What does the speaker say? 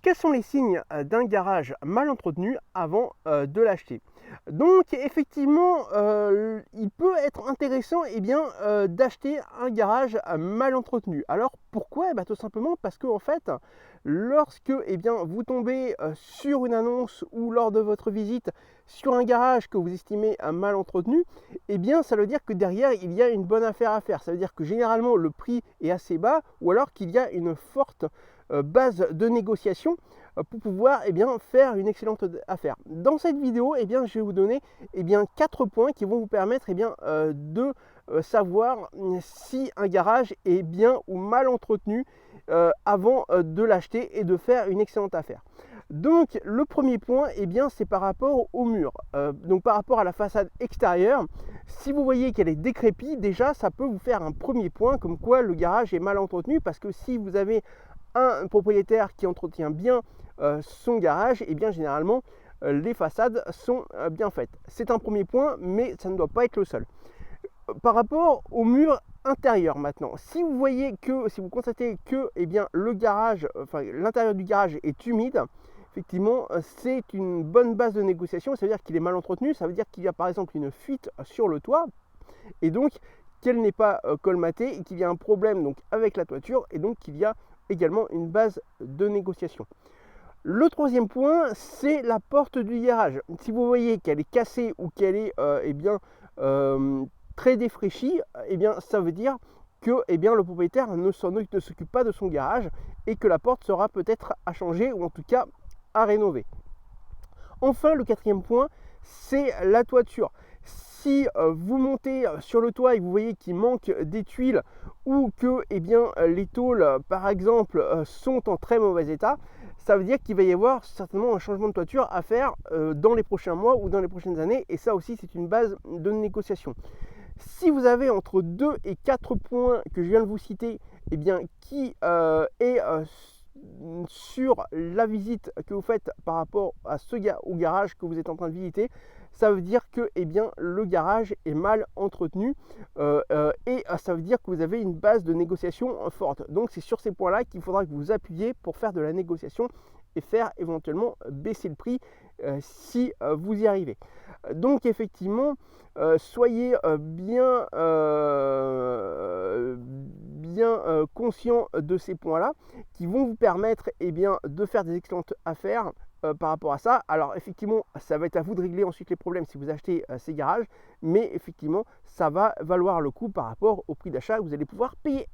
quels sont les signes d'un garage mal entretenu avant de l'acheter? Donc effectivement, il peut être intéressant d'acheter un garage mal entretenu. Alors pourquoi? Tout simplement parce qu'en fait, lorsque vous tombez sur une annonce ou lors de votre visite sur un garage que vous estimez mal entretenu, ça veut dire que derrière il y a une bonne affaire à faire. Ça veut dire que généralement le prix est assez bas ou alors qu'il y a une forte base de négociation pour pouvoir faire une excellente affaire. Dans cette vidéo, je vais vous donner 4 points qui vont vous permettre de savoir si un garage est bien ou mal entretenu avant de l'acheter et de faire une excellente affaire. Donc le premier point, c'est par rapport au mur. Donc par rapport à la façade extérieure, si vous voyez qu'elle est décrépite, déjà ça peut vous faire un premier point comme quoi le garage est mal entretenu, parce que si vous avez un propriétaire qui entretient bien son garage, généralement les façades sont bien faites. C'est un premier point, mais ça ne doit pas être le seul. Par rapport au mur intérieur maintenant, si vous constatez que le garage, l'intérieur du garage est humide, effectivement c'est une bonne base de négociation. Ça veut dire qu'il est mal entretenu, ça veut dire qu'il y a par exemple une fuite sur le toit et donc qu'elle n'est pas colmatée et qu'il y a un problème donc avec la toiture, et donc qu'il y a également une base de négociation. Le troisième point, c'est la porte du garage. Si vous voyez qu'elle est cassée ou qu'elle est très défraîchie, ça veut dire que le propriétaire ne s'occupe pas de son garage et que la porte sera peut-être à changer ou en tout cas à rénover. Enfin, le quatrième point, c'est la toiture. Si vous montez sur le toit et vous voyez qu'il manque des tuiles ou que les tôles par exemple sont en très mauvais état, ça veut dire qu'il va y avoir certainement un changement de toiture à faire dans les prochains mois ou dans les prochaines années, et ça aussi c'est une base de négociation. Si vous avez entre 2 et 4 points que je viens de vous citer qui est sur la visite que vous faites par rapport à au garage que vous êtes en train de visiter, ça veut dire que le garage est mal entretenu et ça veut dire que vous avez une base de négociation forte. Donc c'est sur ces points-là qu'il faudra que vous appuyiez pour faire de la négociation et faire éventuellement baisser le prix si vous y arrivez. Donc effectivement, soyez bien conscient de ces points-là qui vont vous permettre de faire des excellentes affaires par rapport à ça. Alors effectivement, ça va être à vous de régler ensuite les problèmes si vous achetez ces garages, mais effectivement, ça va valoir le coup par rapport au prix d'achat que vous allez pouvoir payer.